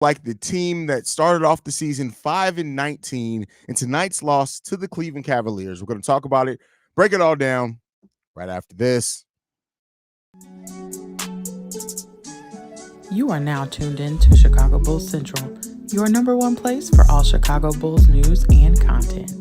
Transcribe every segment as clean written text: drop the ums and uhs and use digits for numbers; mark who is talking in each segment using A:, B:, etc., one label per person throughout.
A: like the team that started off the season 5-19 and tonight's loss to the Cleveland Cavaliers. We're going to talk about it, break it all down right after this.
B: You are now tuned in to Chicago Bulls Central, your number one place for all Chicago Bulls news and content.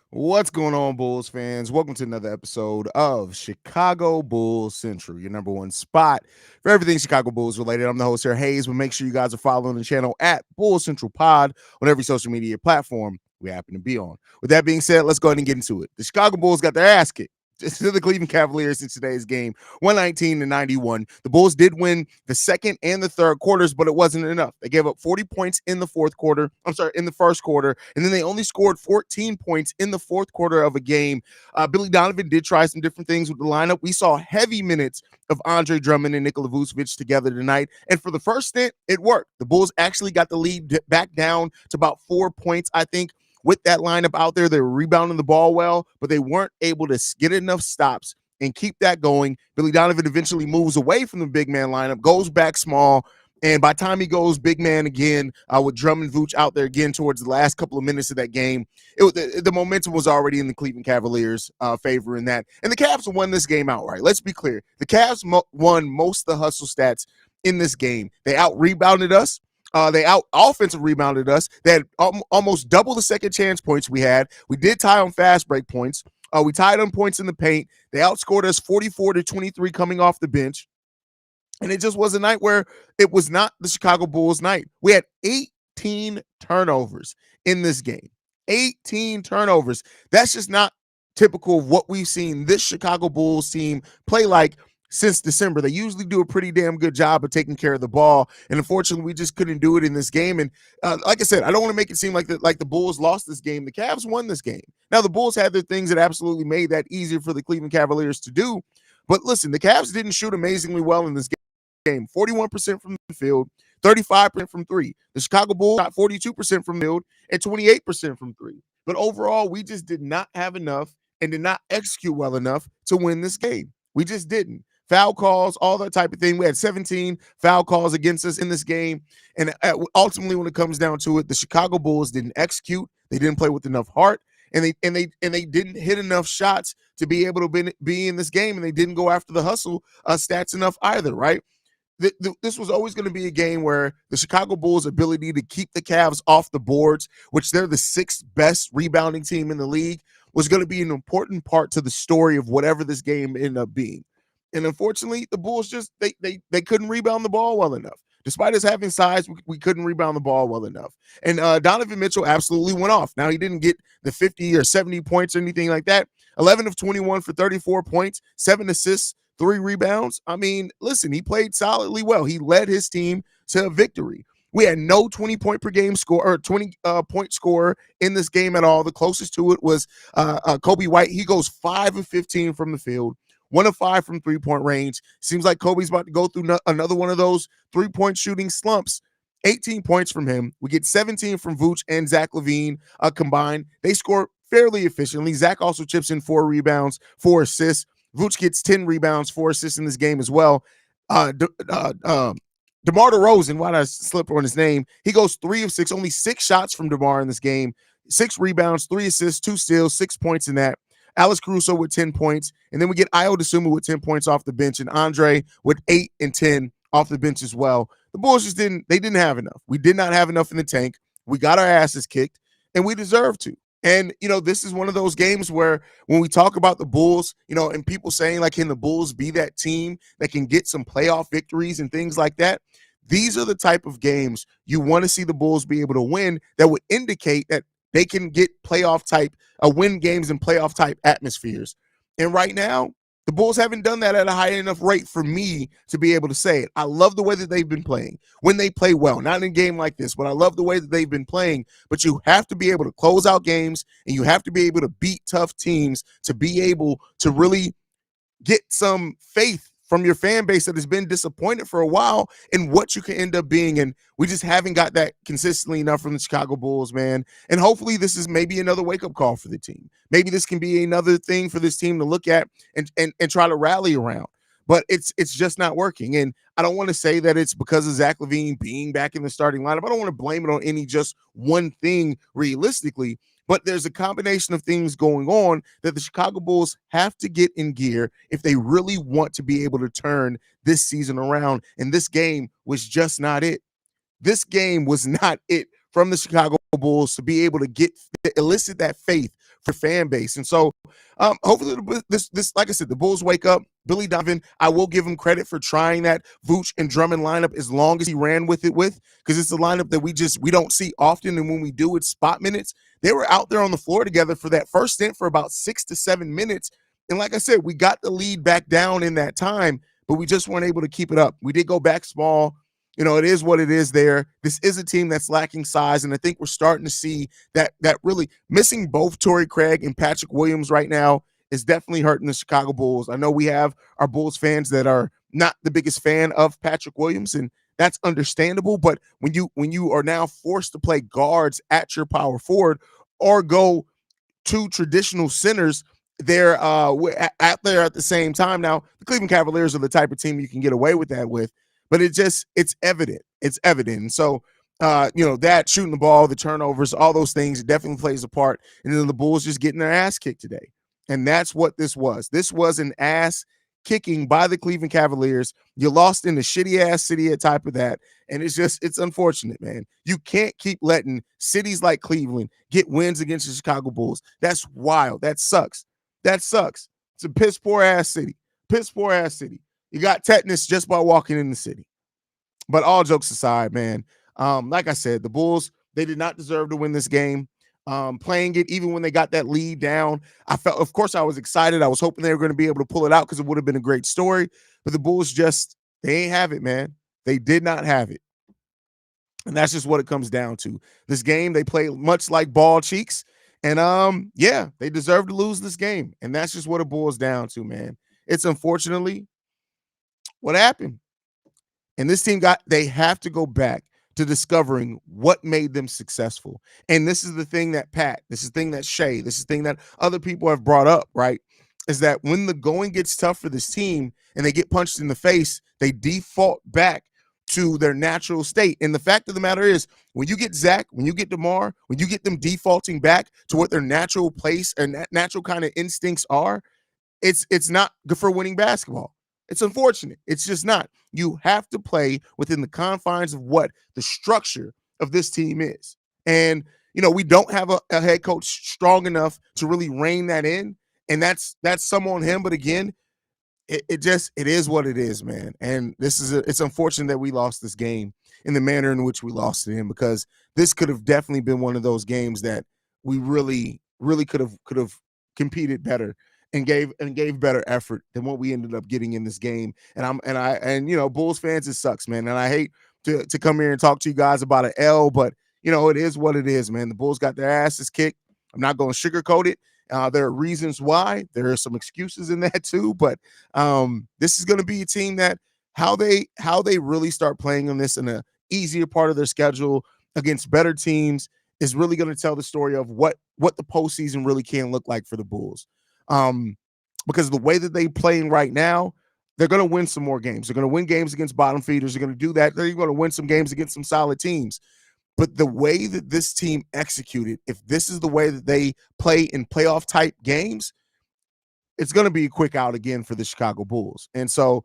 A: What's going on, Bulls fans? Welcome to another episode of Chicago Bulls Central, your number one spot for everything Chicago Bulls related. I'm the host here, Haize, but make sure you guys are following the channel at Bulls Central Pod on every social media platform we happen to be on. With that being said, let's go ahead and get into it. The Chicago Bulls got their ass kicked to the Cleveland Cavaliers in today's game, 119-91. The Bulls did win the second and the third quarters, but it wasn't enough. They gave up 40 points in the first quarter, and then they only scored 14 points in the fourth quarter of a game. Billy Donovan did try some different things with the lineup. We saw heavy minutes of Andre Drummond and Nikola Vucevic together tonight, and for the first stint, it worked. The Bulls actually got the lead back down to about 4 points, I think. With that lineup out there, they were rebounding the ball well, but they weren't able to get enough stops and keep that going. Billy Donovan eventually moves away from the big man lineup, goes back small, and by the time he goes big man again, with Drummond Vooch out there again towards the last couple of minutes of that game, the momentum was already in the Cleveland Cavaliers' favor in that. And the Cavs won this game outright. Let's be clear. The Cavs won most of the hustle stats in this game. They out-rebounded us. They out-offensive rebounded us. They had almost double the second chance points we had. We did tie on fast break points. We tied on points in the paint. They outscored us 44-23 coming off the bench. And it just was a night where it was not the Chicago Bulls night. We had 18 turnovers in this game. 18 turnovers. That's just not typical of what we've seen this Chicago Bulls team play like since December. They usually do a pretty damn good job of taking care of the ball, and unfortunately, we just couldn't do it in this game. And like I said, I don't want to make it seem like the Bulls lost this game. The Cavs won this game. Now, the Bulls had their things that absolutely made that easier for the Cleveland Cavaliers to do. But listen, the Cavs didn't shoot amazingly well in this game. 41% from the field, 35% from three. The Chicago Bulls shot 42% from the field and 28% from three. But overall, we just did not have enough and did not execute well enough to win this game. We just didn't. Foul calls, all that type of thing. We had 17 foul calls against us in this game. And ultimately, when it comes down to it, the Chicago Bulls didn't execute. They didn't play with enough heart. And they didn't hit enough shots to be able to be in this game. And they didn't go after the hustle stats enough either, right? This was always going to be a game where the Chicago Bulls' ability to keep the Cavs off the boards, which they're the sixth best rebounding team in the league, was going to be an important part to the story of whatever this game ended up being. And unfortunately, the Bulls just they couldn't rebound the ball well enough. Despite us having size, we couldn't rebound the ball well enough. And Donovan Mitchell absolutely went off. Now, he didn't get the 50 or 70 points or anything like that. 11 of 21 for 34 points, 7 assists, 3 rebounds. I mean, listen, he played solidly well. He led his team to a victory. We had no 20-point per game score or 20-point scorer in this game at all. The closest to it was Kobe White. He goes 5 of 15 from the field. 1 of 5 from three-point range. Seems like Kobe's about to go through another one of those three-point shooting slumps. 18 points from him. We get 17 from Vooch and Zach LaVine combined. They score fairly efficiently. Zach also chips in 4 rebounds, 4 assists. Vooch gets 10 rebounds, 4 assists in this game as well. DeMar DeRozan, why did I slip on his name? He goes 3 of 6, only 6 shots from DeMar in this game. 6 rebounds, 3 assists, 2 steals, 6 points in that. Alex Caruso with 10 points. And then we get Ayo Dosunmu with 10 points off the bench and Andre with 8 and 10 off the bench as well. The Bulls just didn't have enough. We did not have enough in the tank. We got our asses kicked, and we deserve to. And, this is one of those games where when we talk about the Bulls, and people saying, like, can the Bulls be that team that can get some playoff victories and things like that? These are the type of games you want to see the Bulls be able to win that would indicate that they can get playoff type, win games in playoff type atmospheres. And right now, the Bulls haven't done that at a high enough rate for me to be able to say it. I love the way that they've been playing when they play well, not in a game like this, but I love the way that they've been playing. But you have to be able to close out games and you have to be able to beat tough teams to be able to really get some faith from your fan base that has been disappointed for a while in what you can end up being. And we just haven't got that consistently enough from the Chicago Bulls, man. And hopefully this is maybe another wake-up call for the team. Maybe this can be another thing for this team to look at and try to rally around. But it's just not working. And I don't want to say that it's because of Zach LaVine being back in the starting lineup. I don't want to blame it on any just one thing realistically, but there's a combination of things going on that the Chicago Bulls have to get in gear if they really want to be able to turn this season around. And this game was just not it. This game was not it from the Chicago Bulls to be able to elicit that faith for fan base. And so hopefully this, like I said, the Bulls wake up. Billy Donovan, I will give him credit for trying that Vooch and Drummond lineup as long as he ran with it because it's a lineup that we don't see often. And when we do, it's spot minutes. They were out there on the floor together for that first stint for about 6 to 7 minutes. And like I said, we got the lead back down in that time, but we just weren't able to keep it up. We did go back small. It is what it is there. This is a team that's lacking size, and I think we're starting to see that really missing both Torrey Craig and Patrick Williams right now is definitely hurting the Chicago Bulls. I know we have our Bulls fans that are not the biggest fan of Patrick Williams, and that's understandable. But when you are now forced to play guards at your power forward or go two traditional centers there out there at the same time. Now, the Cleveland Cavaliers are the type of team you can get away with that with, but it's evident. It's evident. And so, that shooting the ball, the turnovers, all those things, it definitely plays a part. And then the Bulls just getting their ass kicked today. And that's what this was. This was an ass kicking by the Cleveland Cavaliers. You lost in the shitty ass city type of that. And it's unfortunate, man. You can't keep letting cities like Cleveland get wins against the Chicago Bulls. That's wild. That sucks. That sucks. It's a piss poor ass city. Piss poor ass city. You got tetanus just by walking in the city. But all jokes aside, man, like I said, the Bulls, they did not deserve to win this game. Playing it, even when they got that lead down, of course, I was excited. I was hoping they were going to be able to pull it out because it would have been a great story. But the Bulls they ain't have it, man. They did not have it. And that's just what it comes down to. This game, they play much like ball cheeks. And they deserve to lose this game. And that's just what it boils down to, man. It's unfortunately what happened. And this team they have to go back to discovering what made them successful. And this is the thing that this is the thing that Shay, this is the thing that other people have brought up, right? Is that when the going gets tough for this team and they get punched in the face, they default back to their natural state. And the fact of the matter is, when you get Zach, when you get DeMar, when you get them defaulting back to what their natural place and natural kind of instincts are, it's not good for winning basketball. It's unfortunate. It's just not. You have to play within the confines of what the structure of this team is. And, we don't have a head coach strong enough to really rein that in. And that's some on him. But again, it is what it is, man. And it's unfortunate that we lost this game in the manner in which we lost to him, because this could have definitely been one of those games that we really, really could have competed better and gave better effort than what we ended up getting in this game. And Bulls fans, it sucks, man. And I hate to come here and talk to you guys about an L, but it is what it is, man. The Bulls got their asses kicked. I'm not going to sugarcoat it. There are reasons why. There are some excuses in that too, but this is going to be a team that how they really start playing on this in a easier part of their schedule against better teams is really going to tell the story of what the postseason really can look like for the Bulls. Because the way that they playing right now, they're going to win some more games. They're going to win games against bottom feeders. They're going to do that. They're going to win some games against some solid teams. But the way that this team executed, if this is the way that they play in playoff type games, it's going to be a quick out again for the Chicago Bulls. And so,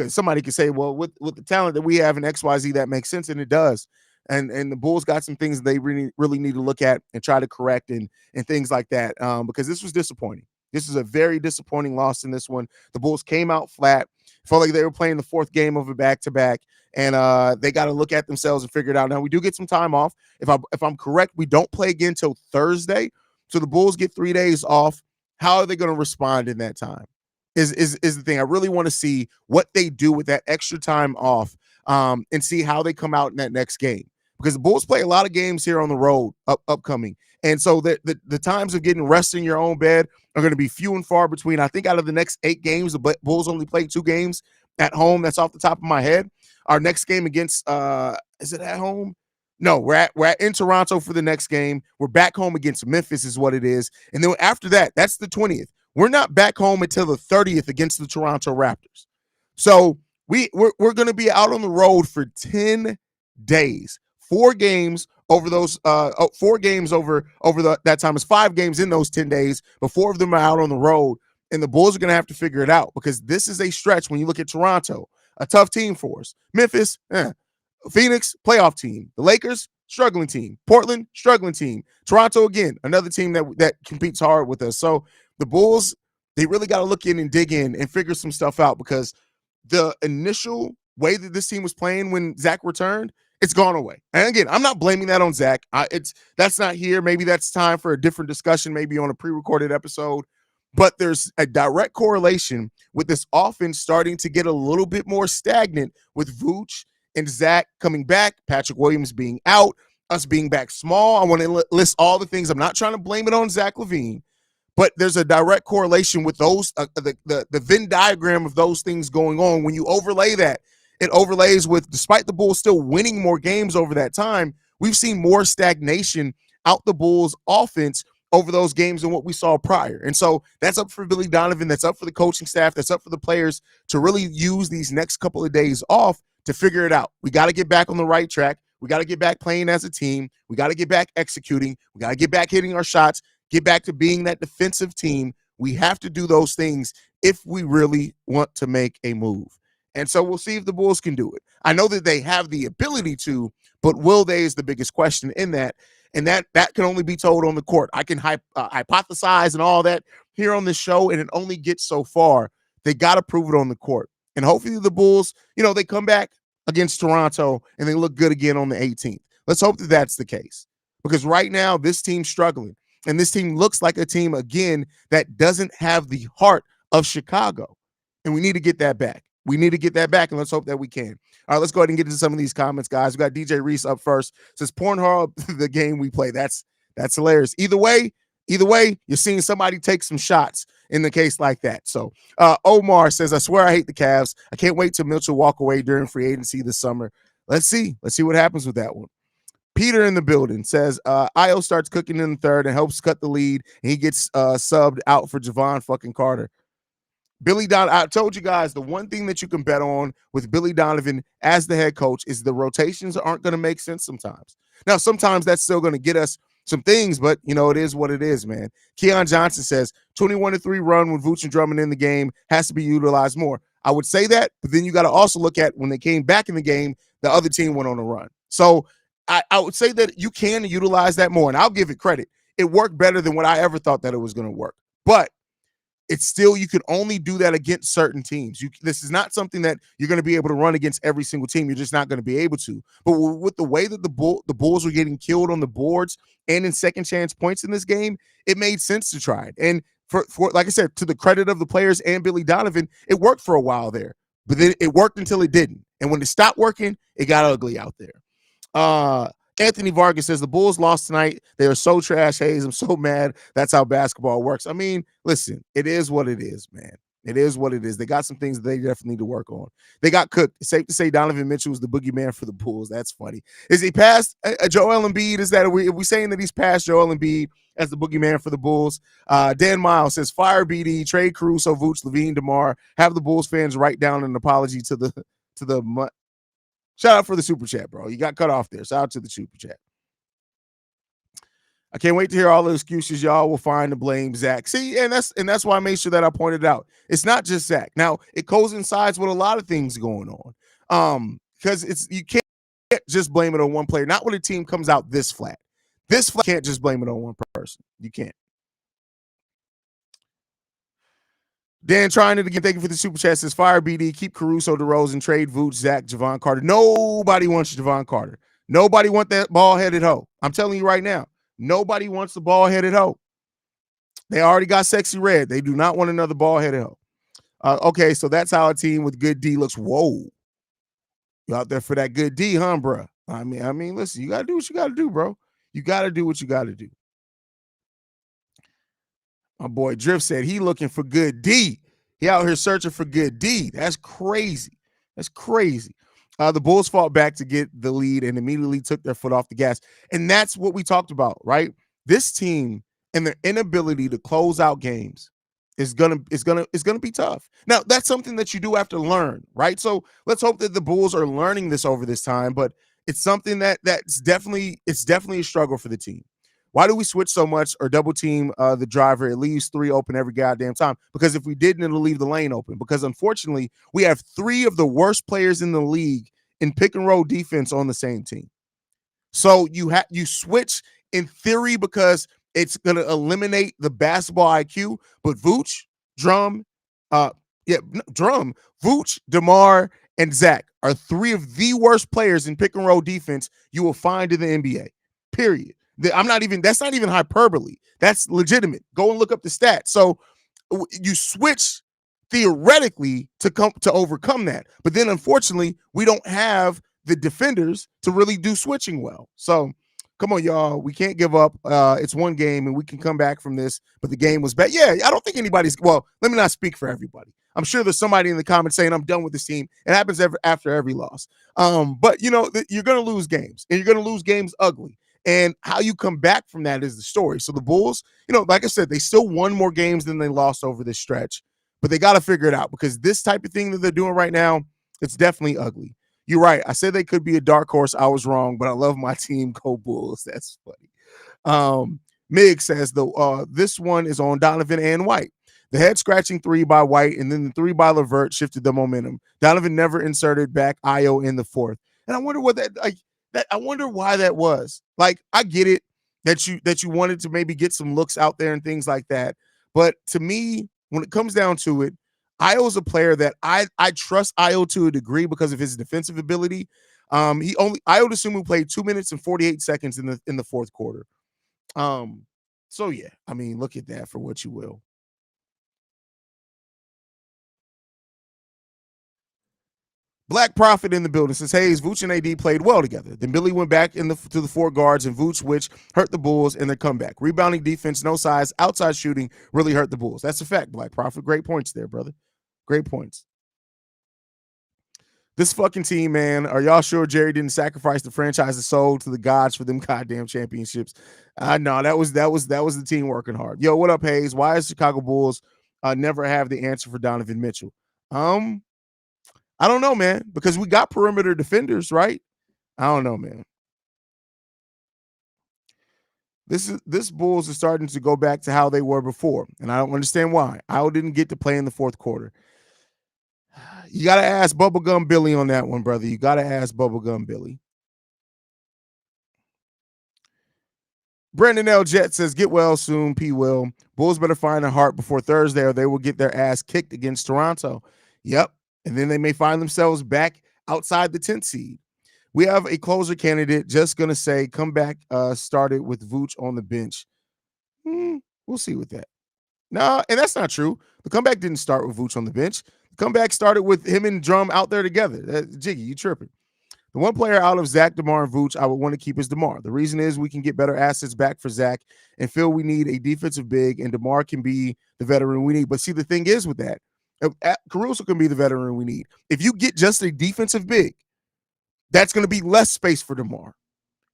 A: somebody could say, well, with the talent that we have in XYZ, that makes sense. And it does. And the Bulls got some things that they really, really need to look at and try to correct and things like that, because this was disappointing. This is a very disappointing loss in this one. The Bulls came out flat. Felt like they were playing the fourth game of a back-to-back, and they got to look at themselves and figure it out. Now, we do get some time off. If I'm correct, we don't play again until Thursday, so the Bulls get 3 days off. How are they going to respond in that time is the thing. I really want to see what they do with that extra time off and see how they come out in that next game. because the Bulls play a lot of games here on the road upcoming. And so the times of getting rest in your own bed are going to be few and far between. I think out of the next 8 games, the Bulls only play 2 games at home. That's off the top of my head. Our next game against is it at home? No, we're in Toronto for the next game. We're back home against Memphis is what it is. And then after that, that's the 20th. We're not back home until the 30th against the Toronto Raptors. So we're going to be out on the road for 10 days. 4 games over those 4 games over that time. It's 5 games in those 10 days, but 4 of them are out on the road. And the Bulls are going to have to figure it out because this is a stretch when you look at Toronto, a tough team for us. Memphis, Phoenix, playoff team. The Lakers, struggling team. Portland, struggling team. Toronto, again, another team that competes hard with us. So the Bulls, they really got to look in and dig in and figure some stuff out because the initial way that this team was playing when Zach returned, it's gone away. And again, I'm not blaming that on Zach. That's not here. Maybe that's time for a different discussion, maybe on a pre-recorded episode. But there's a direct correlation with this offense starting to get a little bit more stagnant with Vooch and Zach coming back, Patrick Williams being out, us being back small. I want to list all the things. I'm not trying to blame it on Zach LaVine, but there's a direct correlation with those, the Venn diagram of those things going on. When you overlay that, it overlays with, despite the Bulls still winning more games over that time, we've seen more stagnation out the Bulls offense over those games than what we saw prior. And so that's up for Billy Donovan. That's up for the coaching staff. That's up for the players to really use these next couple of days off to figure it out. We got to get back on the right track. We got to get back playing as a team. We got to get back executing. We got to get back hitting our shots, get back to being that defensive team. We have to do those things if we really want to make a move. And so we'll see if the Bulls can do it. I know that they have the ability to, but will they is the biggest question in that. And that can only be told on the court. I can hypothesize and all that here on this show, and it only gets so far. They got to prove it on the court. And hopefully the Bulls, they come back against Toronto and they look good again on the 18th. Let's hope that that's the case. Because right now, this team's struggling. And this team looks like a team, again, that doesn't have the heart of Chicago. And we need to get that back. We need to get that back, and let's hope that we can. All right, let's go ahead and get into some of these comments, guys. We got DJ Reese up first. Says Pornhub, the game we play. That's hilarious. Either way, you're seeing somebody take some shots in the case like that. So Omar says, I swear I hate the Cavs. I can't wait till Mitchell walk away during free agency this summer. Let's see what happens with that one. Peter in the building says, Io starts cooking in the third and helps cut the lead, and he gets subbed out for Javon fucking Carter. Billy Donovan, I told you guys the one thing that you can bet on with Billy Donovan as the head coach is the rotations aren't going to make sense sometimes. Now, sometimes that's still going to get us some things, but, it is what it is, man. Keon Johnson says 21-3 run with Vooch and Drummond in the game has to be utilized more. I would say that, but then you got to also look at when they came back in the game, the other team went on a run. So I would say that you can utilize that more, and I'll give it credit. It worked better than what I ever thought that it was going to work. But it's still, you can only do that against certain teams. This is not something that you're going to be able to run against every single team. You're just not going to be able to. But with the way that the Bulls were getting killed on the boards and in second chance points in this game, it made sense to try it. And for like I said, to the credit of the players and Billy Donovan, it worked for a while there. But then it worked until it didn't. And when it stopped working, it got ugly out there. Anthony Vargas says the Bulls lost tonight. They are so trash, Haize. I'm so mad. That's how basketball works. I mean, listen, it is what it is, man. It is what it is. They got some things that they definitely need to work on. They got cooked. It's safe to say Donovan Mitchell was the boogeyman for the Bulls. That's funny. Is he past Joel Embiid? Are we saying that he's past Joel Embiid as the boogeyman for the Bulls? Dan Miles says fire BD, trade Caruso, Vooch, LaVine, DeMar. Have the Bulls fans write down an apology to the. Shout out for the super chat, bro. You got cut off there. Shout out to the super chat. I can't wait to hear all the excuses y'all will find to blame Zach. See, and that's why I made sure that I pointed out. It's not just Zach. Now, it coincides with a lot of things going on. Because you can't just blame it on one player. Not when a team comes out this flat. This flat, you can't just blame it on one person. You can't. Dan trying it again. Thank you for the super chat. Says fire BD, keep Caruso, DeRozan, trade Vooch, Zach, Javon Carter. Nobody wants Javon Carter. Nobody want that ball-headed hoe. I'm telling you right now. Nobody wants the ball-headed hoe. They already got Sexy Red. They do not want another ball-headed hoe. Okay, so that's how a team with good D looks. Whoa. You out there for that good D, huh, bruh? Listen, you gotta do what you gotta do, bro. You gotta do what you gotta do. My boy Drift said he looking for good D. He out here searching for good D. That's crazy. That's crazy. The Bulls fought back to get the lead and immediately took their foot off the gas. And that's what we talked about, right? This team and their inability to close out games is gonna be tough. Now, that's something that you do have to learn, right? So let's hope that the Bulls are learning this over this time, but it's something that's definitely a struggle for the team. Why do we switch so much or double team the driver? It leaves three open every goddamn time. Because if we didn't, it'll leave the lane open. Because unfortunately, we have three of the worst players in the league in pick and roll defense on the same team. So you switch in theory because it's going to eliminate the basketball IQ. But Vooch, Drum, uh, Drum, Vooch, DeMar, and Zach are three of the worst players in pick and roll defense you will find in the NBA. Period. That's not even hyperbole. That's legitimate. Go and look up the stats. So you switch theoretically to overcome that. But then unfortunately, we don't have the defenders to really do switching well. So come on, y'all. We can't give up. It's one game and we can come back from this, but the game was bad. Yeah, I don't think let me not speak for everybody. I'm sure there's somebody in the comments saying I'm done with this team. It happens after every loss. But you're going to lose games and you're going to lose games ugly. And how you come back from that is the story. So the Bulls, like I said, they still won more games than they lost over this stretch, but they got to figure it out because this type of thing that they're doing right now, it's definitely ugly. You're right. I said they could be a dark horse. I was wrong, but I love my team. Go Bulls. That's funny. Mig says this one is on Donovan and White. The head scratching three by White and then the three by LeVert shifted the momentum. Donovan never inserted back Io in the fourth. And I wonder I wonder why that was. Like, I get it that you wanted to maybe get some looks out there and things like that. But to me, when it comes down to it, Io's a player that I trust Io to a degree because of his defensive ability. Io DeSumo played 2 minutes and 48 seconds in the fourth quarter. So yeah, look at that for what you will. Black Prophet in the building says, Haize, Vooch and AD played well together. Then Billy went back to the four guards and Vooch, which hurt the Bulls in their comeback. Rebounding defense, no size, outside shooting really hurt the Bulls. That's a fact, Black Prophet. Great points there, brother. Great points. This fucking team, man. Are y'all sure Jerry didn't sacrifice the franchise's soul to the gods for them goddamn championships? No, that was the team working hard. Yo, what up, Haize? Why is Chicago Bulls never have the answer for Donovan Mitchell? I don't know, man, because we got perimeter defenders, right? I don't know, man. This Bulls is starting to go back to how they were before, and I don't understand why. I didn't get to play in the fourth quarter. You got to ask Bubblegum Billy on that one, brother. You got to ask Bubblegum Billy. Brandon L. Jet says, get well soon, P. Will. Bulls better find a heart before Thursday or they will get their ass kicked against Toronto. Yep. And then they may find themselves back outside the 10th seed. We have a closer candidate, just going to say comeback started with Vooch on the bench. We'll see with that. No, and that's not true. The comeback didn't start with Vooch on the bench. The comeback started with him and Drum out there together. Jiggy, you tripping. The one player out of Zach, DeMar, and Vooch I would want to keep is DeMar. The reason is we can get better assets back for Zach and feel we need a defensive big, and DeMar can be the veteran we need. But see, the thing is with that, Caruso can be the veteran we need. If you get just a defensive big, that's going to be less space for DeMar.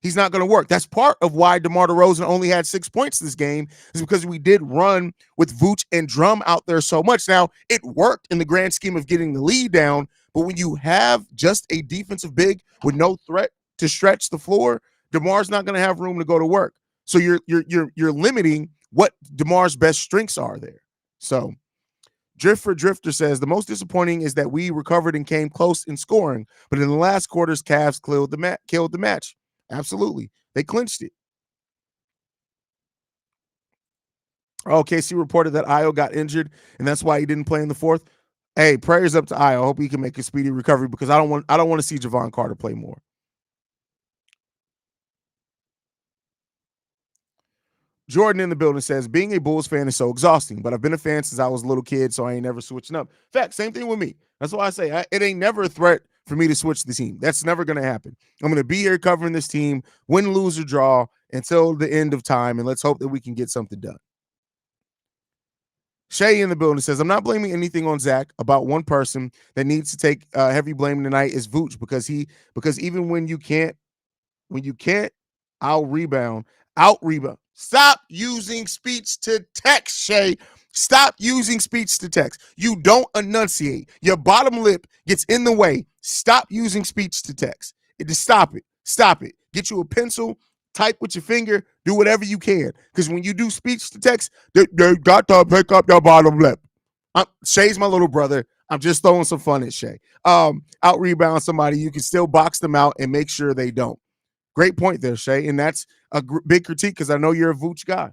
A: He's not going to work. That's part of why DeMar DeRozan only had 6 points this game, is because we did run with Vooch and Drum out there so much. Now, it worked in the grand scheme of getting the lead down, but when you have just a defensive big with no threat to stretch the floor, DeMar's not going to have room to go to work. So you're limiting what DeMar's best strengths are there. So Drifter says, the most disappointing is that we recovered and came close in scoring, but in the last quarters, Cavs killed the match. Absolutely. They clinched it. KC reported that Io got injured, and that's why he didn't play in the fourth. Hey, prayers up to Io. I hope he can make a speedy recovery because I don't want to see Javon Carter play more. Jordan in the building says, being a Bulls fan is so exhausting, but I've been a fan since I was a little kid, so I ain't never switching up. Fact, same thing with me. That's why I say it ain't never a threat for me to switch the team. That's never going to happen. I'm going to be here covering this team, win, lose, or draw until the end of time, and let's hope that we can get something done. Shay in the building says, I'm not blaming anything on Zach. About one person that needs to take heavy blame tonight is Vooch because even when you can't, I'll rebound. Out rebound. Stop using speech to text, Shay. Stop using speech to text. You don't enunciate. Your bottom lip gets in the way. Stop using speech to text. Stop it. Stop it. Get you a pencil. Type with your finger. Do whatever you can. Because when you do speech to text, they got to pick up your bottom lip. Shay's my little brother. I'm just throwing some fun at Shay. Out rebound somebody. You can still box them out and make sure they don't. Great point there, Shay. And that's a big critique because I know you're a Vooch guy.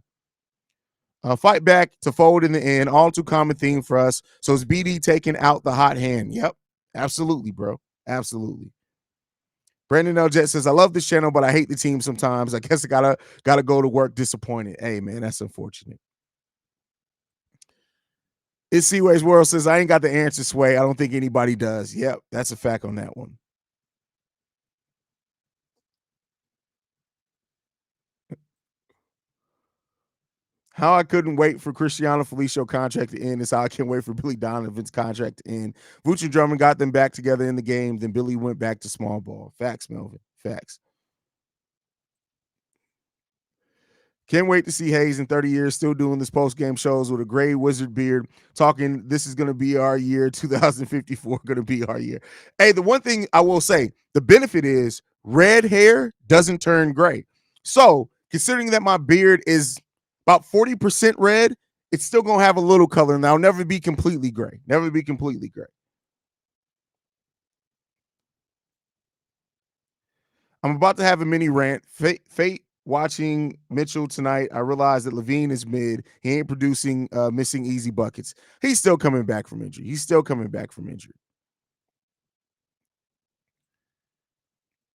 A: Fight back to fold in the end. All too common theme for us. So is BD taking out the hot hand? Yep. Absolutely, bro. Absolutely. Brandon L. Jet says, I love this channel, but I hate the team sometimes. I guess I gotta go to work disappointed. Hey, man, that's unfortunate. It's Seaway's World says, I ain't got the answer, Sway. I don't think anybody does. Yep, that's a fact on that one. How I couldn't wait for Cristiano Felicio contract to end is how I can't wait for Billy Donovan's contract to end. Vooch and Drummond got them back together in the game. Then Billy went back to small ball. Facts, Melvin. Facts. Can't wait to see Haize in 30 years still doing this post-game shows with a gray wizard beard talking, this is going to be our year, 2054 going to be our year. Hey, the one thing I will say, the benefit is red hair doesn't turn gray. So considering that my beard is about 40% red, it's still going to have a little color and I'll never be completely gray. Never be completely gray. I'm about to have a mini rant. Fate watching Mitchell tonight, I realized that Levine is mid. He ain't producing, missing easy buckets. He's still coming back from injury.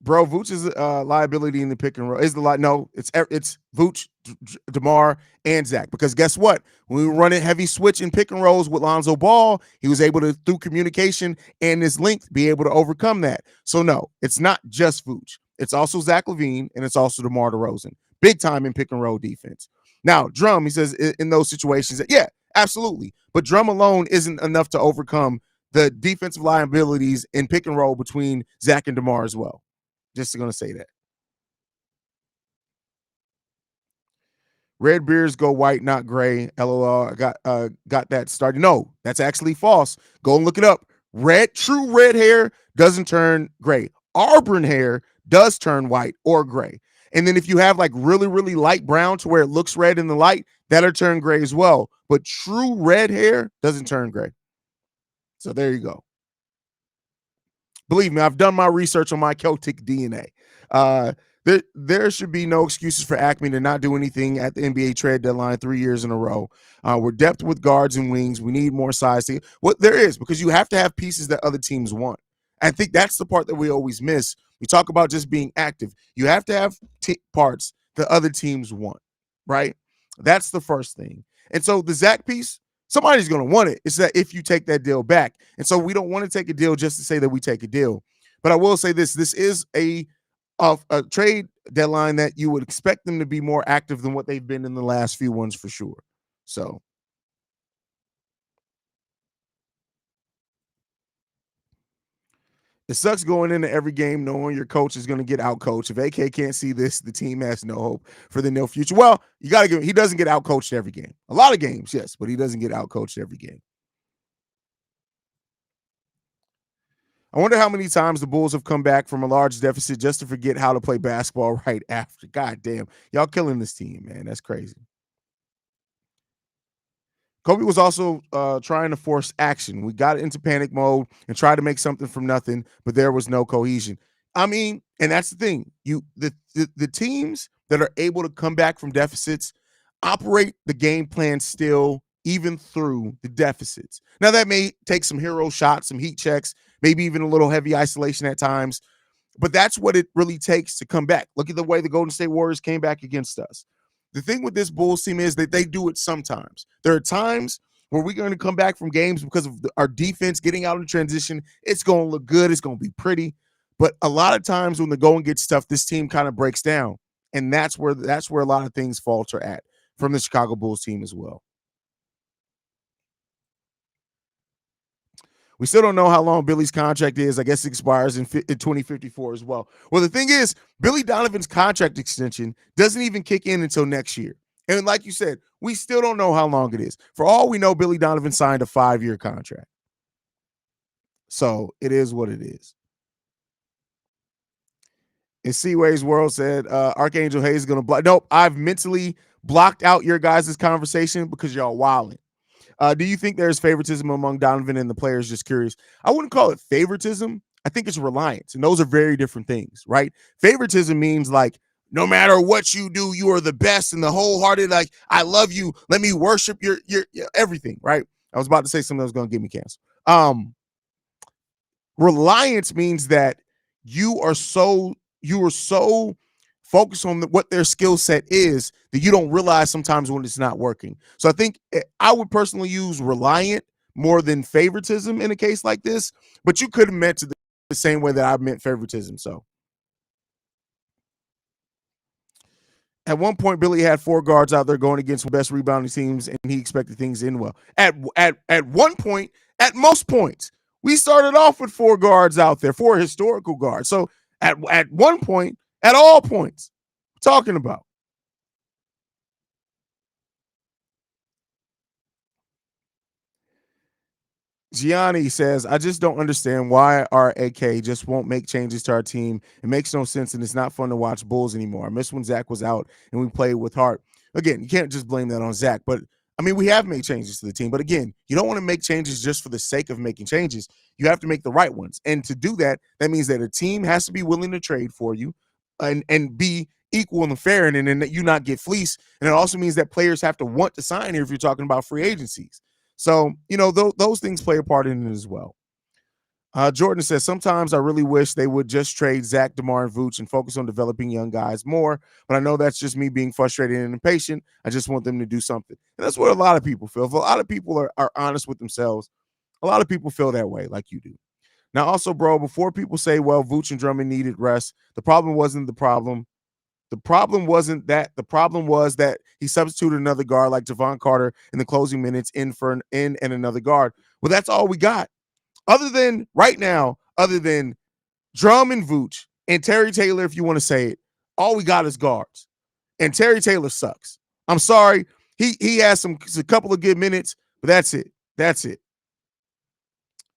A: Bro, Vooch is a liability in the pick and roll. Is the lot? No, it's Vooch, DeMar, and Zach. Because guess what? When we were running heavy switch and pick and rolls with Lonzo Ball, he was able to, through communication and his length, be able to overcome that. So no, it's not just Vooch. It's also Zach LaVine and it's also DeMar DeRozan. Big time in pick and roll defense. Now, Drum, he says in those situations, yeah, absolutely. But Drum alone isn't enough to overcome the defensive liabilities in pick and roll between Zach and DeMar as well. Just going to say that. Red beards go white, not gray. LOL. I got that started. No, that's actually false. Go and look it up. True red hair doesn't turn gray. Auburn hair does turn white or gray. And then if you have like really, really light brown to where it looks red in the light, that'll turn gray as well. But true red hair doesn't turn gray. So there you go. Believe me, I've done my research on my Celtic DNA. There should be no excuses for Acme to not do anything at the NBA trade deadline 3 years in a row. We're depth with guards and wings. We need more size. What there is, because you have to have pieces that other teams want. I think that's the part that we always miss. We talk about just being active. You have to have parts that other teams want, right? That's the first thing. And so the Zach piece, somebody's going to want it. It's that if you take that deal back. And so we don't want to take a deal just to say that we take a deal. But I will say this is a trade deadline that you would expect them to be more active than what they've been in the last few ones for sure. So it sucks going into every game knowing your coach is going to get out-coached. If AK can't see this, the team has no hope for the near future. Well, you got to give. He doesn't get out-coached every game. A lot of games, yes, but he doesn't get out-coached every game. I wonder how many times the Bulls have come back from a large deficit just to forget how to play basketball right after. God damn, y'all killing this team, man. That's crazy. Kobe was also trying to force action. We got into panic mode and tried to make something from nothing, but there was no cohesion. I mean, and that's the thing. The teams that are able to come back from deficits operate the game plan still, even through the deficits. Now, that may take some hero shots, some heat checks, maybe even a little heavy isolation at times, but that's what it really takes to come back. Look at the way the Golden State Warriors came back against us. The thing with this Bulls team is that they do it sometimes. There are times Were we going to come back from games because of our defense getting out in transition? It's going to look good. It's going to be pretty. But a lot of times when the going gets tough, this team kind of breaks down. And that's where a lot of things falter at from the Chicago Bulls team as well. We still don't know how long Billy's contract is. I guess it expires in 2054 as well. Well, the thing is, Billy Donovan's contract extension doesn't even kick in until next year. And like you said, we still don't know how long it is. For all we know, Billy Donovan signed a 5-year contract. So it is what it is. And Seaway's World said, Archangel Haize is going to block. Nope, I've mentally blocked out your guys' conversation because y'all wilding. Do you think there's favoritism among Donovan and the players? Just curious. I wouldn't call it favoritism. I think it's reliance. And those are very different things, right? Favoritism means like, no matter what you do, you are the best and the wholehearted, like, I love you. Let me worship your everything, right? I was about to say something that was going to get me canceled. Reliance means that you are so focused on what their skill set is that you don't realize sometimes when it's not working. So I think I would personally use reliant more than favoritism in a case like this, but you could have meant it the same way that I meant favoritism. So at one point, Billy had 4 guards out there going against the best rebounding teams, and he expected things in well. At one point, at most points, we started off with 4 guards out there, 4 historical guards. So at one point, at all points, talking about. Gianni says, I just don't understand why our AK just won't make changes to our team. It makes no sense, and it's not fun to watch Bulls anymore. I miss when Zach was out and we played with heart. Again, you can't just blame that on Zach, but I mean, we have made changes to the team. But again, you don't want to make changes just for the sake of making changes. You have to make the right ones. And to do that, that means that a team has to be willing to trade for you and be equal and fair, and that you not get fleeced. And it also means that players have to want to sign here if you're talking about free agencies. So, those things play a part in it as well. Jordan says, sometimes I really wish they would just trade Zach, DeMar, and Vooch and focus on developing young guys more. But I know that's just me being frustrated and impatient. I just want them to do something. And that's what a lot of people feel. If a lot of people are honest with themselves, a lot of people feel that way like you do. Now, also, bro, before people say, well, Vooch and Drummond needed rest, the problem wasn't the problem. The problem wasn't that. The problem was that he substituted another guard like Javon Carter in the closing minutes in and another guard. Well, that's all we got. Other than Drum and Vooch and Terry Taylor, if you want to say it, all we got is guards. And Terry Taylor sucks. I'm sorry. He has a couple of good minutes, but that's it. That's it.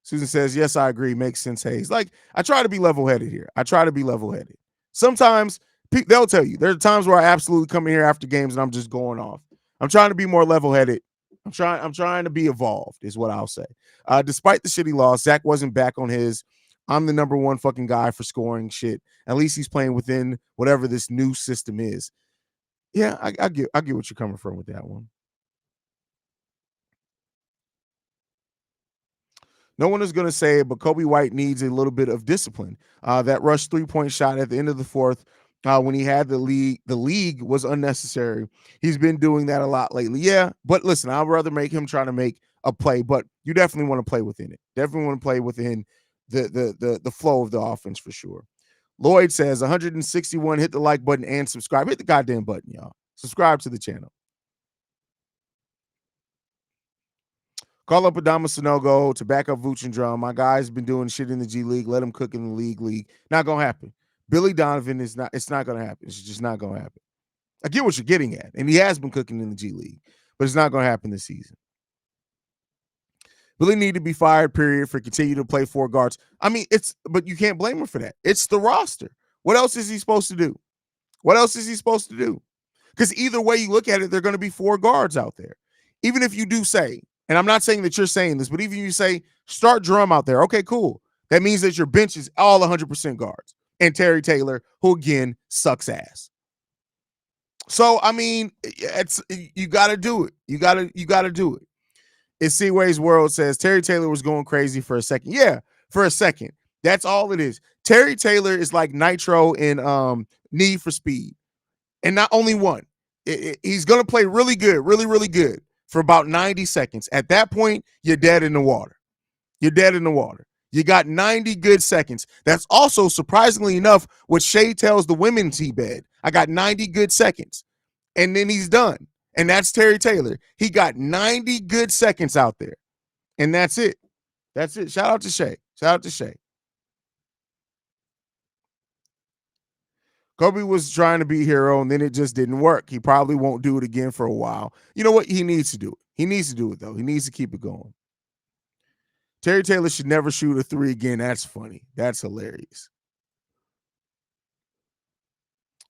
A: Susan says, yes, I agree. Makes sense, Haize. Like, I try to be level-headed here. Sometimes they'll tell you. There are times where I absolutely come in here after games and I'm just going off. I'm trying to be more level-headed. I'm trying to be evolved, is what I'll say. Despite the shitty loss, Zach wasn't back on his I'm the number one fucking guy for scoring shit. At least he's playing within whatever this new system is. Yeah, I get what you're coming from with that one. No one is going to say it, but Kobe White needs a little bit of discipline. That rush 3-point shot at the end of the fourth when he had the league was unnecessary. He's been doing that a lot lately. Yeah, but listen, I'd rather make him trying to make a play, but you definitely want to play within it. Definitely want to play within the flow of the offense for sure. Lloyd says 161, hit the like button and subscribe. Hit the goddamn button, y'all. Subscribe to the channel. Call up Adama Sanogo to back up Vooch and Drum. My guy's been doing shit in the G League. Let him cook in the league. Not going to happen. Billy Donovan it's not going to happen. It's just not going to happen. I get what you're getting at. And he has been cooking in the G League, but it's not going to happen this season. Billy need to be fired, period, for continue to play 4 guards. I mean, but you can't blame him for that. It's the roster. What else is he supposed to do? Because either way you look at it, there are going to be 4 guards out there. Even if you do say, and I'm not saying that you're saying this, but even if you say start Drum out there, okay, cool. That means that your bench is all 100% guards. And Terry Taylor, who again sucks ass. So I mean, you got to do it. You got to do it. It's Seaway's World says Terry Taylor was going crazy for a second. Yeah, for a second. That's all it is. Terry Taylor is like Nitro in Need for Speed, and not only one. He's gonna play really good, really, really good for about 90 seconds. At that point, you're dead in the water. You're dead in the water. You got 90 good seconds. That's also, surprisingly enough, what Shea tells the women he bed. I got 90 good seconds. And then he's done. And that's Terry Taylor. He got 90 good seconds out there. And that's it. That's it. Shout out to Shea. Shout out to Shea. Kobe was trying to be a hero, and then it just didn't work. He probably won't do it again for a while. You know what? He needs to do it. He needs to do it, though. He needs to keep it going. Terry Taylor should never shoot a three again. That's funny. That's hilarious.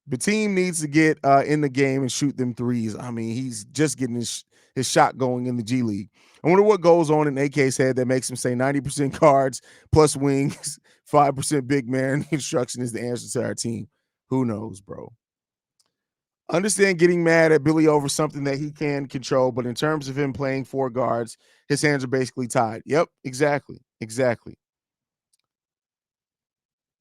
A: The team needs to get in the game and shoot them threes. I mean, he's just getting his shot going in the G League. I wonder what goes on in AK's head that makes him say 90% guards plus wings, 5% big man construction is the answer to our team. Who knows, bro? Understand getting mad at Billy over something that he can control, but in terms of him playing four guards, his hands are basically tied. Yep, exactly. Exactly.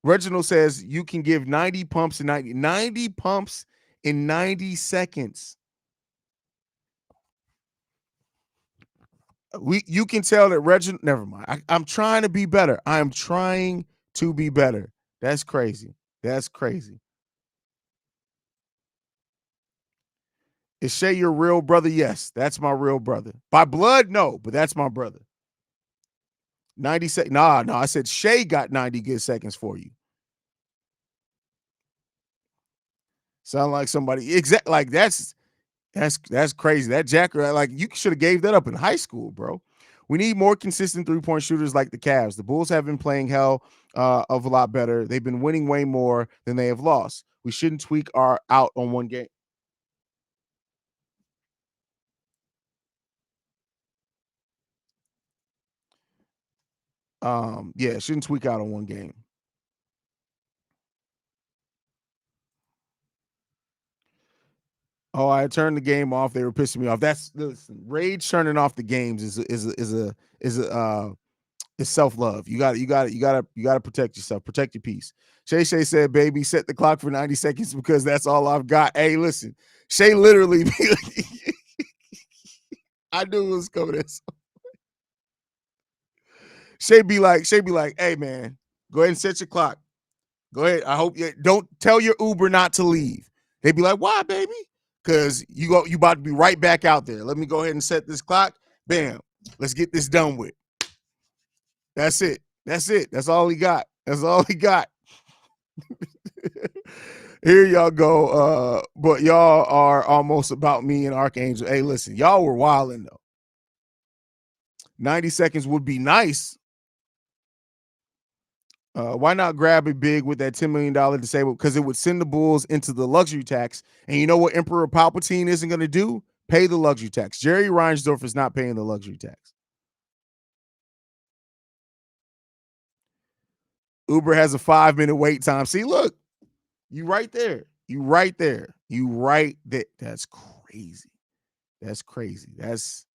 A: Reginald says you can give 90 pumps in 90 pumps in 90 seconds. You can tell that Reginald, never mind. I'm trying to be better. I'm trying to be better. That's crazy. That's crazy. Is Shea your real brother? Yes, that's my real brother. By blood, no, but that's my brother. 90 seconds. Nah, I said Shea got 90 good seconds for you. Sound like somebody exact like that's crazy. That Jacker, like you should have gave that up in high school, bro. We need more consistent three-point shooters like the Cavs. The Bulls have been playing hell of a lot better. They've been winning way more than they have lost. We shouldn't tweak our out on one game. Yeah, shouldn't tweak out on one game. Oh, I turned the game off. They were pissing me off. That's listen, rage turning off the games is self-love. You gotta protect yourself. Protect your peace. Shay said, baby, set the clock for 90 seconds because that's all I've got. Hey, listen, Shay literally be like, I knew it was coming. Shay be like, hey man, go ahead and set your clock. Go ahead. I hope you don't tell your Uber not to leave. They'd be like, why, baby? Because you about to be right back out there. Let me go ahead and set this clock. Bam. Let's get this done with. That's it. That's it. That's all he got. That's all he got. Here y'all go. But y'all are almost about me and Archangel. Hey, listen, y'all were wilding though. 90 seconds would be nice. Why not grab it big with that $10 million disabled? Because it would send the Bulls into the luxury tax. And you know what Emperor Palpatine isn't going to do? Pay the luxury tax. Jerry Reinsdorf is not paying the luxury tax. Uber has a 5-minute wait time. See, look, you right there. You right there. You right there. That's crazy. That's crazy. That's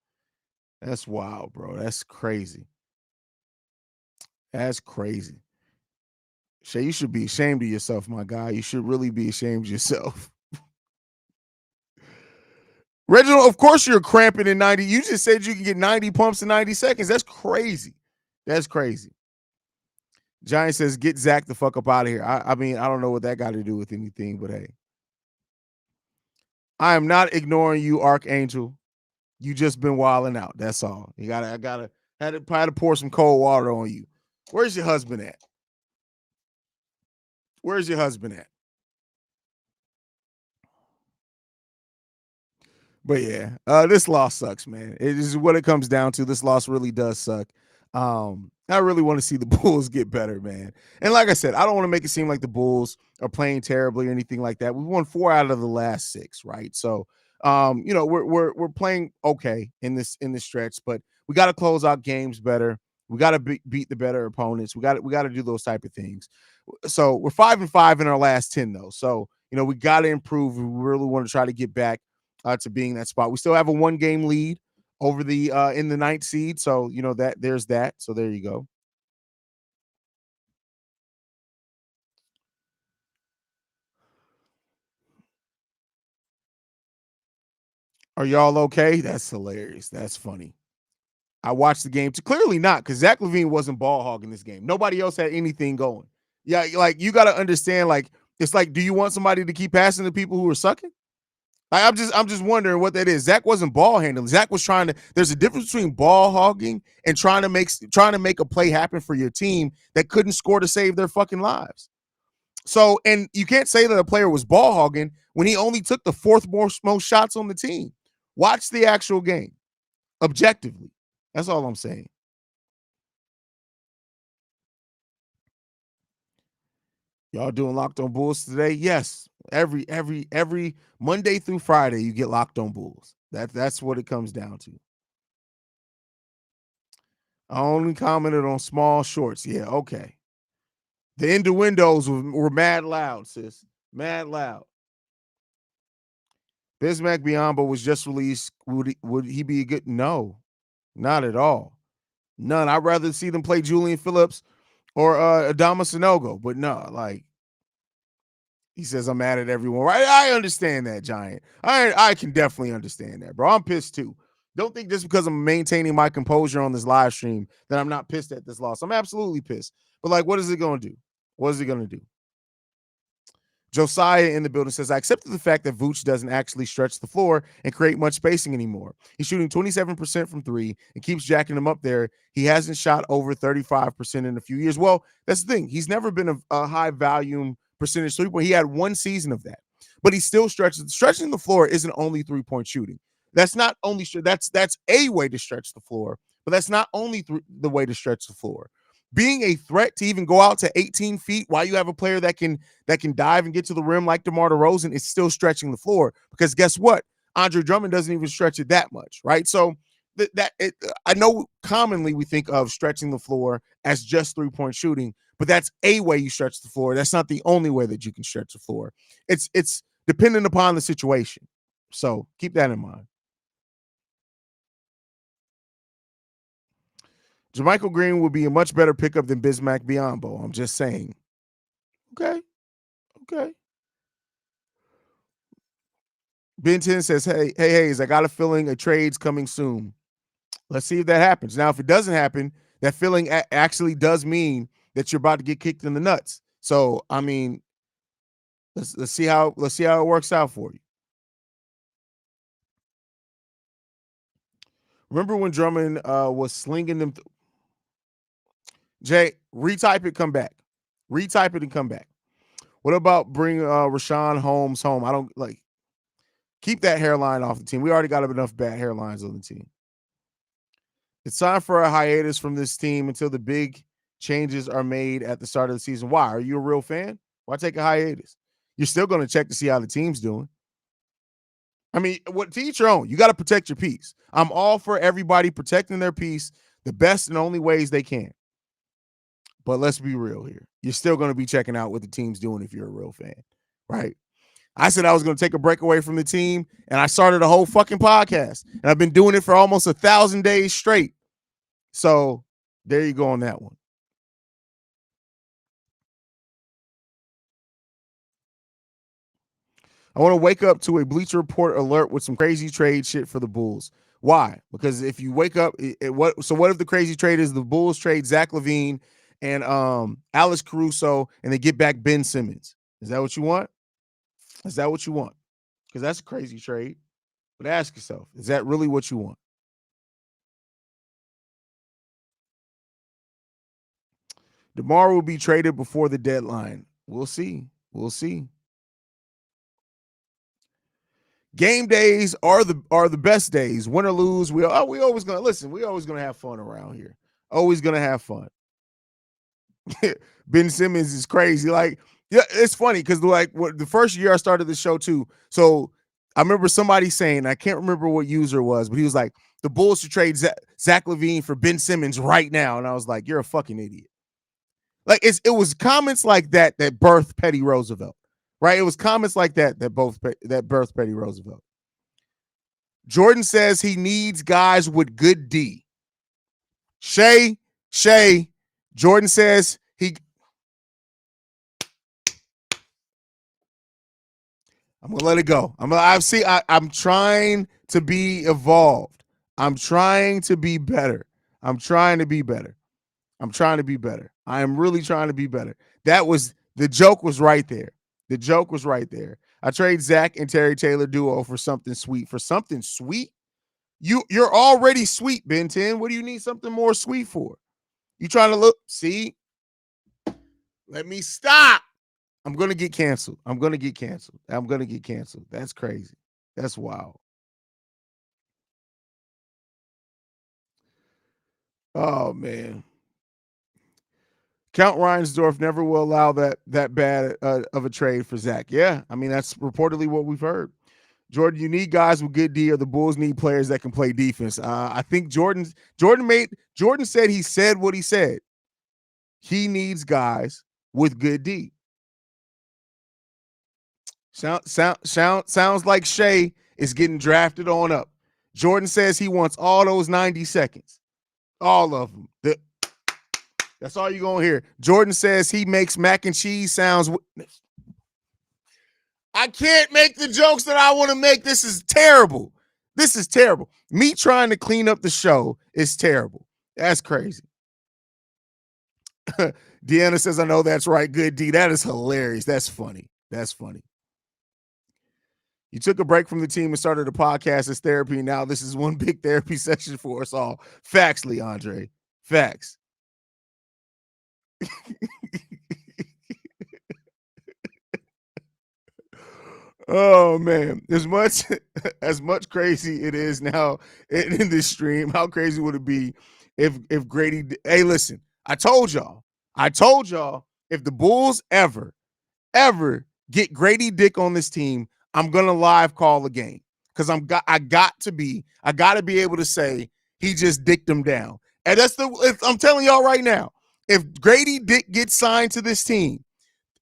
A: wild, bro. That's crazy. That's crazy. Shay, you should be ashamed of yourself, my guy. You should really be ashamed of yourself. Reginald, of course you're cramping in 90. You just said you can get 90 pumps in 90 seconds. That's crazy. That's crazy. Giant says, get Zach the fuck up out of here. I mean, I don't know what that got to do with anything, but hey. I am not ignoring you, Archangel. You just been wilding out. That's all. I had to pour some cold water on you. Where's your husband at? Where's your husband at? But yeah, this loss sucks, man. It is what it comes down to. This loss really does suck. I really want to see the Bulls get better, man. And like I said, I don't want to make it seem like the Bulls are playing terribly or anything like that. We've won 4 out of the last 6, right? So, we're playing okay in this stretch, but we got to close out games better. We got to beat the better opponents. We got to do those type of things. So we're 5-5 in our last 10, though. So we got to improve. We really want to try to get back to being that spot. We still have a 1-game lead over the in the 9th seed. So, that there's that. So there you go. Are y'all okay? That's hilarious. That's funny. I watched the game too. Clearly not, because Zach LaVine wasn't ball hogging this game. Nobody else had anything going. Yeah, like you got to understand. Like it's like, do you want somebody to keep passing to people who are sucking? Like, I'm just wondering what that is. Zach wasn't ball handling. Zach was trying to. There's a difference between ball hogging and trying to make a play happen for your team that couldn't score to save their fucking lives. So, and you can't say that a player was ball hogging when he only took the fourth most shots on the team. Watch the actual game objectively. That's all I'm saying. Y'all doing Locked On Bulls today? Yes. Every Monday through Friday, you get Locked On Bulls. That's what it comes down to. I only commented on small shorts. Yeah, okay. The innuendos were mad loud, sis. Mad loud. Bismack Biyombo was just released. Would he be a good? No, not at all. None. I'd rather see them play Julian Phillips or Adama Sanogo, but no, like he says, I'm mad at everyone. Right? I understand that, Giant. I can definitely understand that, bro. I'm pissed too. Don't think just because I'm maintaining my composure on this live stream that I'm not pissed at this loss. I'm absolutely pissed. But like, what is it going to do? What is it going to do? Josiah in the building says, I accepted the fact that Vooch doesn't actually stretch the floor and create much spacing anymore. He's shooting 27% from three and keeps jacking them up there. He hasn't shot over 35% in a few years. Well, that's the thing. He's never been a high volume percentage three-point. He had one season of that, but he still stretches. Stretching the floor isn't only three-point shooting. That's not only that's a way to stretch the floor, but that's not only the way to stretch the floor. Being a threat to even go out to 18 feet while you have a player that can dive and get to the rim like DeMar DeRozan is still stretching the floor, because guess what? Andre Drummond doesn't even stretch it that much, right? So I know commonly we think of stretching the floor as just three-point shooting, but that's a way you stretch the floor. That's not the only way that you can stretch the floor. It's dependent upon the situation. So keep that in mind. JaMychal Green would be a much better pickup than Bismack Biyombo. I'm just saying. Okay. Ben 10 says, hey, Haize, I got a feeling a trade's coming soon. Let's see if that happens. Now, if it doesn't happen, that feeling actually does mean that you're about to get kicked in the nuts. So, I mean, let's see how it works out for you. Remember when Drummond was slinging them? Jay, retype it, come back. Retype it and come back. What about bring Rashawn Holmes home? I don't like. Keep that hairline off the team. We already got enough bad hairlines on the team. It's time for a hiatus from this team until the big changes are made at the start of the season. Why? Are you a real fan? Why take a hiatus? You're still going to check to see how the team's doing. I mean, to each your own. You got to protect your peace. I'm all for everybody protecting their peace the best and only ways they can. But let's be real here. You're still going to be checking out what the team's doing if you're a real fan, right? I said I was going to take a break away from the team, and I started a whole fucking podcast. And I've been doing it for almost 1,000 days straight. So there you go on that one. I want to wake up to a Bleacher Report alert with some crazy trade shit for the Bulls. Why? Because if you wake up, what if the crazy trade is the Bulls trade Zach LaVine and Alex Caruso and they get back Ben Simmons? Is that what you want? Is that what you want? Because that's a crazy trade. But ask yourself, is that really what you want? DeMar will be traded before the deadline. We'll see. Game days are the best days. Win or lose, we always gonna have fun around here. Always gonna have fun. Ben Simmons is crazy. Like, yeah, it's funny because the first year I started the show too. So I remember somebody saying, I can't remember what user it was, but he was like, the Bulls should trade Zach LaVine for Ben Simmons right now. And I was like, you're a fucking idiot. Like it was comments like that birthed Petty Roosevelt, right? It was comments like that birthed Petty Roosevelt. Jordan says he needs guys with good D. Shay, Jordan says I'm gonna let it go. I'm trying to be evolved. I'm trying to be better. I'm trying to be better. I'm trying to be better. I am really trying to be better. That was the joke was right there. The joke was right there. I trade Zach and Terry Taylor duo for something sweet. For something sweet? You're already sweet, Ben 10. What do you need something more sweet for? You trying to look? See? Let me stop. I'm gonna get canceled. I'm gonna get canceled. I'm gonna get canceled. That's crazy. That's wild. Oh man. Count Reinsdorf never will allow that bad of a trade for Zach. Yeah, I mean that's reportedly what we've heard. Jordan, you need guys with good D, or the Bulls need players that can play defense. I think Jordan said he said what he said. He needs guys with good D. Sounds like Shea is getting drafted on up. Jordan says he wants all those 90 seconds, all of them. That's all you're gonna hear. Jordan says he makes mac and cheese sounds. I can't make the jokes that I want to make. This is terrible. This is terrible. Me trying to clean up the show is terrible. That's crazy. Deanna says, I know that's right. Good D. That is hilarious. That's funny. That's funny. You took a break from the team and started a podcast as therapy. Now this is one big therapy session for us all. Facts, Leandre. Facts. Oh man, as much crazy it is now in this stream, how crazy would it be if Grady? Hey, listen, I told y'all, if the Bulls ever get Grady Dick on this team, I'm gonna live call the game because I got to be able to say he just dicked him down, and I'm telling y'all right now, if Grady Dick gets signed to this team.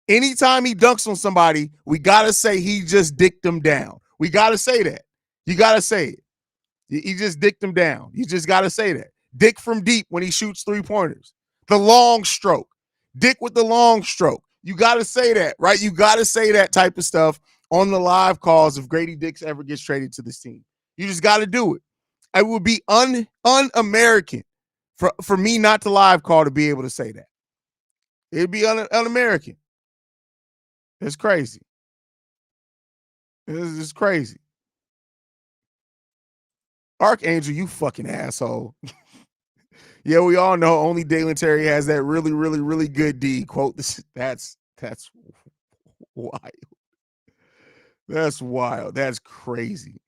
A: Anytime he dunks on somebody, we got to say he just dicked them down. We got to say that. You got to say it. He just dicked them down. You just got to say that. Dick from deep when he shoots three-pointers. The long stroke. Dick with the long stroke. You got to say that, right? You got to say that type of stuff on the live calls if Grady Dix ever gets traded to this team. You just got to do it. It would be un-American for me not to live call to be able to say that. It'd be un-American. It's crazy. This is crazy. Archangel, you fucking asshole. Yeah, we all know only Dalen Terry has that really, really, really good D. Quote this. That's wild. That's wild. That's crazy.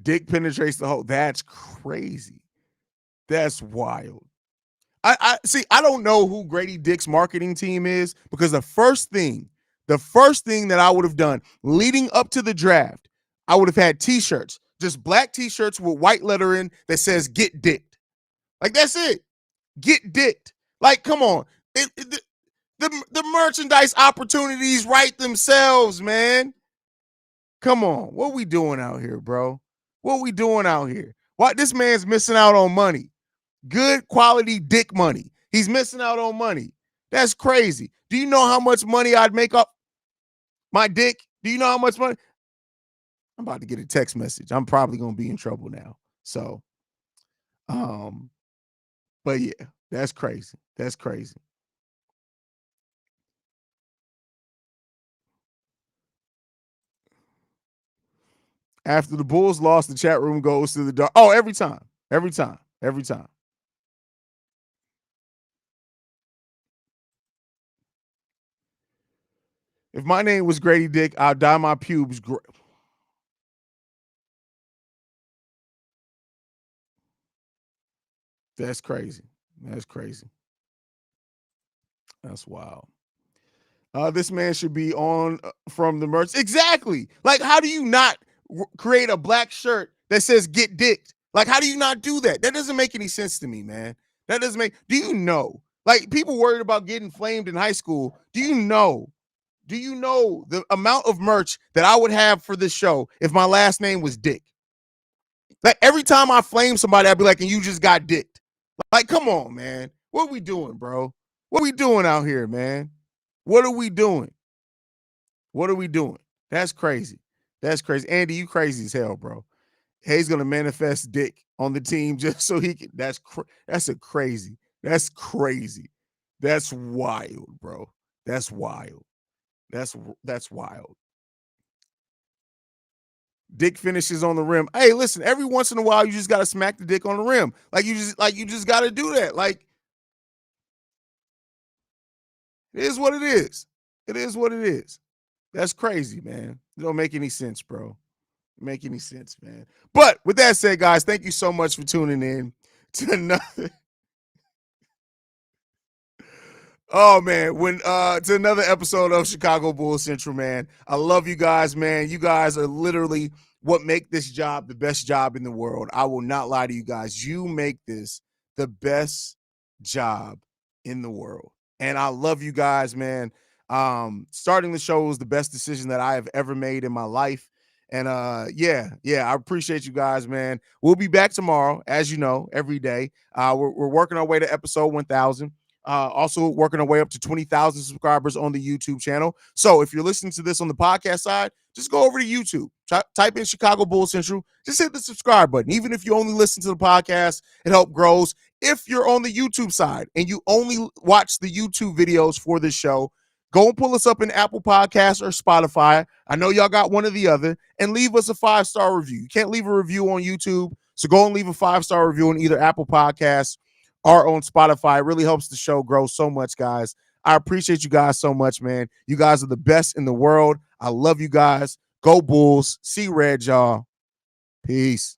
A: Dick penetrates the hole. That's crazy. That's wild. I see. I don't know who Grady Dick's marketing team is because the first thing that I would have done leading up to the draft, I would have had T-shirts, just black T-shirts with white lettering that says "Get Dicked." Like that's it. Get dicked. Like, come on. The merchandise opportunities write themselves, man. Come on. What we doing out here, bro? What we doing out here? Why this man's missing out on money? Good quality dick money. He's missing out on money. That's crazy. Do you know how much money I'd make up my dick? Do you know how much money? I'm about to get a text message. I'm probably going to be in trouble now. So, but yeah, that's crazy. That's crazy. After the Bulls lost, the chat room goes to the dark. Oh, every time. Every time. Every time. If my name was Grady Dick, I'd dye my pubes gray. That's crazy. That's crazy. That's wild. This man should be on from the merch. Exactly. Like, how do you not create a black shirt that says "Get Dicked"? Like, how do you not do that? That doesn't make any sense to me, man. That doesn't make. Do you know? Like, people worried about getting flamed in high school. Do you know? Do you know the amount of merch that I would have for this show if my last name was Dick? Like, every time I flame somebody, I'd be like, and you just got dicked. Like, come on, man. What are we doing, bro? What are we doing out here, man? What are we doing? What are we doing? That's crazy. That's crazy. Andy, you crazy as hell, bro. Haize gonna manifest Dick on the team just so he can. That's a crazy. That's crazy. That's wild, bro. That's wild. That's wild. Dick finishes on the rim. Hey, listen, every once in a while, you just gotta smack the dick on the rim. You just gotta do that. Like, it is what it is. It is what it is. That's crazy, man. It don't make any sense, bro. Make any sense, man. But with that said, guys, thank you so much for tuning in to another. Oh man, when to another episode of Chicago Bulls Central, man. I love you guys, man. You guys are literally what make this job the best job in the world. I will not lie to you guys. You make this the best job in the world. And I love you guys, man. Starting the show was the best decision that I have ever made in my life. And yeah, I appreciate you guys, man. We'll be back tomorrow, as you know, every day. We're working our way to episode 1000. Also working our way up to 20,000 subscribers on the YouTube channel. So if you're listening to this on the podcast side, just go over to YouTube, type in Chicago Bulls Central, just hit the subscribe button. Even if you only listen to the podcast, it helps grows. If you're on the YouTube side and you only watch the YouTube videos for this show, go and pull us up in Apple Podcasts or Spotify. I know y'all got one or the other, and leave us a 5-star review. You can't leave a review on YouTube, so go and leave a 5-star review on either Apple Podcasts or on Spotify. It really helps the show grow so much, guys. I appreciate you guys so much, man. You guys are the best in the world. I love you guys. Go Bulls. See red, y'all. Peace.